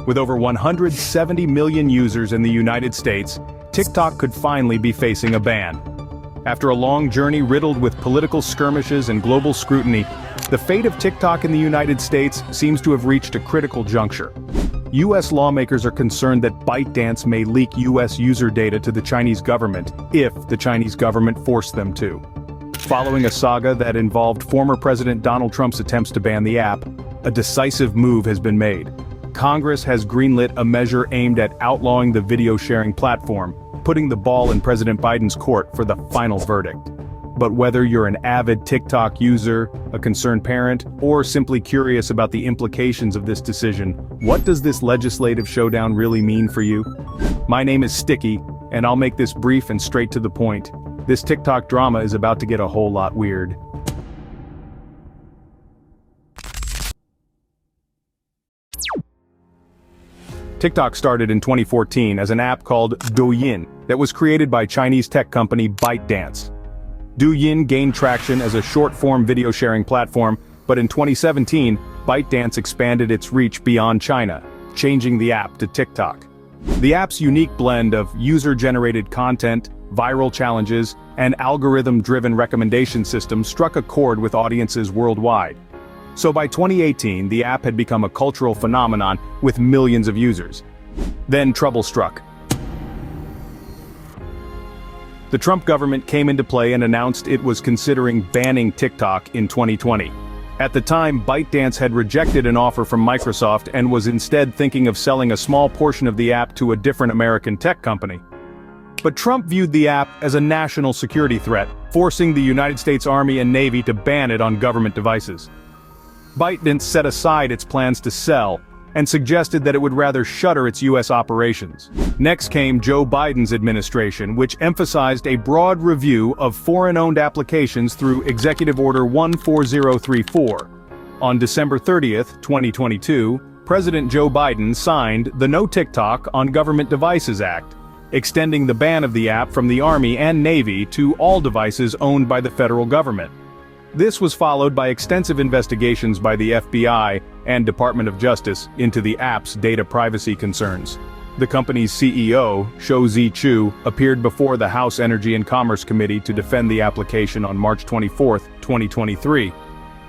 With over 170 million users in the United States, TikTok could finally be facing a ban. After a long journey riddled with political skirmishes and global scrutiny, the fate of TikTok in the United States seems to have reached a critical juncture. US lawmakers are concerned that ByteDance may leak US user data to the Chinese government if the Chinese government forced them to. Following a saga that involved former President Donald Trump's attempts to ban the app, a decisive move has been made. Congress has greenlit a measure aimed at outlawing the video-sharing platform, putting the ball in President Biden's court for the final verdict. But whether you're an avid TikTok user, a concerned parent, or simply curious about the implications of this decision, what does this legislative showdown really mean for you? My name is Sticky, and I'll make this brief and straight to the point. This TikTok drama is about to get a whole lot weird. TikTok started in 2014 as an app called Douyin that was created by Chinese tech company ByteDance. Douyin gained traction as a short-form video-sharing platform, but in 2017, ByteDance expanded its reach beyond China, changing the app to TikTok. The app's unique blend of user-generated content, viral challenges, and algorithm-driven recommendation systems struck a chord with audiences worldwide. So by 2018, the app had become a cultural phenomenon with millions of users. Then trouble struck. The Trump government came into play and announced it was considering banning TikTok in 2020. At the time, ByteDance had rejected an offer from Microsoft and was instead thinking of selling a small portion of the app to a different American tech company. But Trump viewed the app as a national security threat, forcing the United States Army and Navy to ban it on government devices. ByteDance set aside its plans to sell, and suggested that it would rather shutter its US operations. Next came Joe Biden's administration, which emphasized a broad review of foreign-owned applications through Executive Order 14034. On December 30th, 2022, President Joe Biden signed the No TikTok on Government Devices Act, extending the ban of the app from the Army and Navy to all devices owned by the federal government. This was followed by extensive investigations by the FBI and Department of Justice into the app's data privacy concerns. The company's CEO, Shou-Zi Chew, appeared before the House Energy and Commerce Committee to defend the application on March 24, 2023.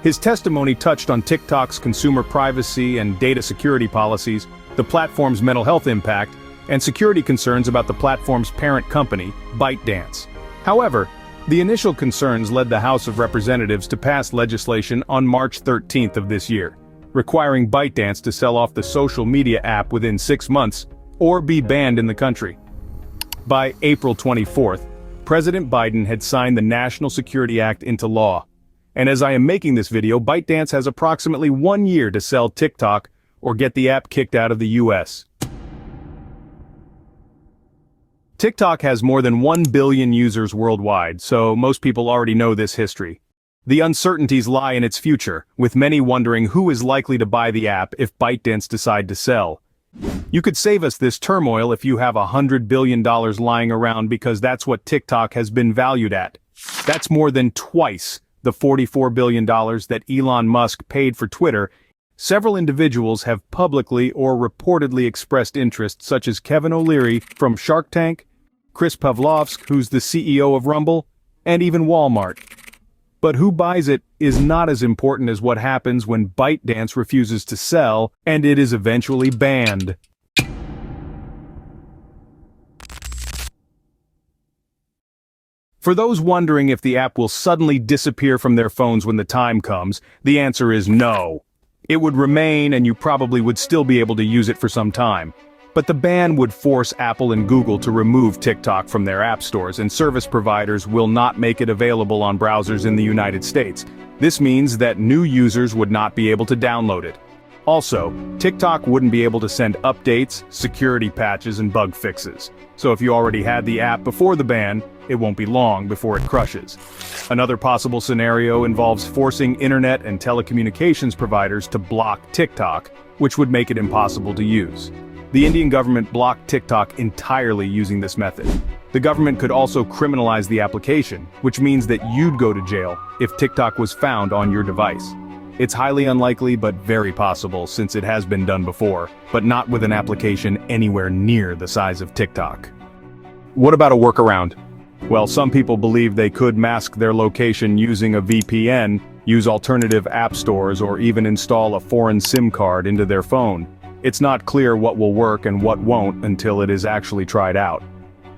His testimony touched on TikTok's consumer privacy and data security policies, the platform's mental health impact, and security concerns about the platform's parent company, ByteDance. However, the initial concerns led the House of Representatives to pass legislation on March 13th of this year, requiring ByteDance to sell off the social media app within 6 months, or be banned in the country. By April 24th, President Biden had signed the National Security Act into law. And as I am making this video, ByteDance has approximately 1 year to sell TikTok or get the app kicked out of the US. TikTok has more than 1 billion users worldwide, so most people already know this history. The uncertainties lie in its future, with many wondering who is likely to buy the app if ByteDance decide to sell. You could save us this turmoil if you have $100 billion lying around, because that's what TikTok has been valued at. That's more than twice the $44 billion that Elon Musk paid for Twitter. Several individuals have publicly or reportedly expressed interest, such as Kevin O'Leary from Shark Tank, Chris Pavlovsk, who's the CEO of Rumble, and even Walmart. But who buys it is not as important as what happens when ByteDance refuses to sell, and it is eventually banned. For those wondering if the app will suddenly disappear from their phones when the time comes, the answer is no. It would remain, and you probably would still be able to use it for some time. But the ban would force Apple and Google to remove TikTok from their app stores, and service providers will not make it available on browsers in the United States. This means that new users would not be able to download it. Also, TikTok wouldn't be able to send updates, security patches, and bug fixes. So if you already had the app before the ban, it won't be long before it crushes. Another possible scenario involves forcing internet and telecommunications providers to block TikTok, which would make it impossible to use. The Indian government blocked TikTok entirely using this method. The government could also criminalize the application, which means that you'd go to jail if TikTok was found on your device. It's highly unlikely but very possible since it has been done before, but not with an application anywhere near the size of TikTok. What about a workaround? Well, some people believe they could mask their location using a VPN, use alternative app stores, or even install a foreign SIM card into their phone. It's not clear what will work and what won't until it is actually tried out.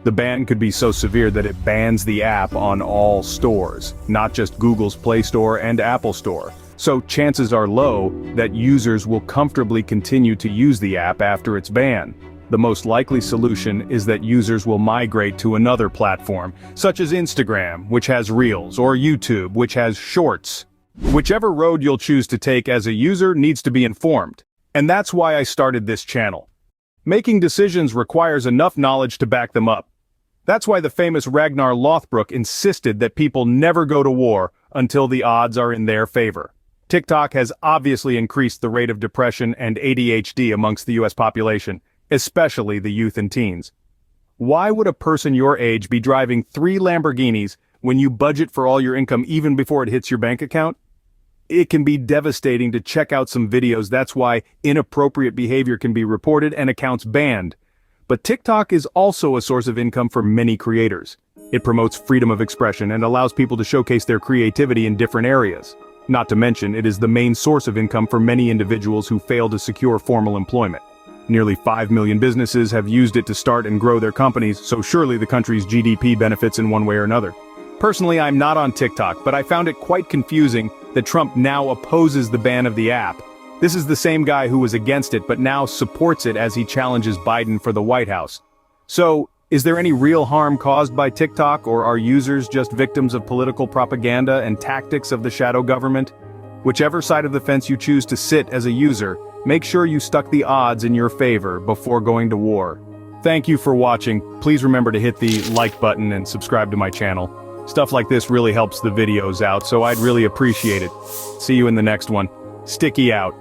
The ban could be so severe that it bans the app on all stores, not just Google's Play Store and Apple Store. So chances are low that users will comfortably continue to use the app after its ban. The most likely solution is that users will migrate to another platform, such as Instagram, which has Reels, or YouTube, which has Shorts. Whichever road you'll choose to take as a user needs to be informed. And that's why I started this channel. Making decisions requires enough knowledge to back them up. That's why the famous Ragnar Lothbrok insisted that people never go to war until the odds are in their favor. TikTok has obviously increased the rate of depression and ADHD amongst the US population, especially the youth and teens. Why would a person your age be driving 3 Lamborghinis when you budget for all your income even before it hits your bank account? It can be devastating to check out some videos. That's why inappropriate behavior can be reported and accounts banned. But TikTok is also a source of income for many creators. It promotes freedom of expression and allows people to showcase their creativity in different areas. Not to mention, it is the main source of income for many individuals who fail to secure formal employment. Nearly 5 million businesses have used it to start and grow their companies, so surely the country's GDP benefits in one way or another. Personally, I'm not on TikTok, but I found it quite confusing that Trump now opposes the ban of the app. This is the same guy who was against it but now supports it as he challenges Biden for the White House. So, is there any real harm caused by TikTok, or are users just victims of political propaganda and tactics of the shadow government? Whichever side of the fence you choose to sit as a user, make sure you stuck the odds in your favor before going to war. Thank you for watching. Please remember to hit the like button and subscribe to my channel. Stuff like this really helps the videos out, so I'd really appreciate it. See you in the next one. Sticky out.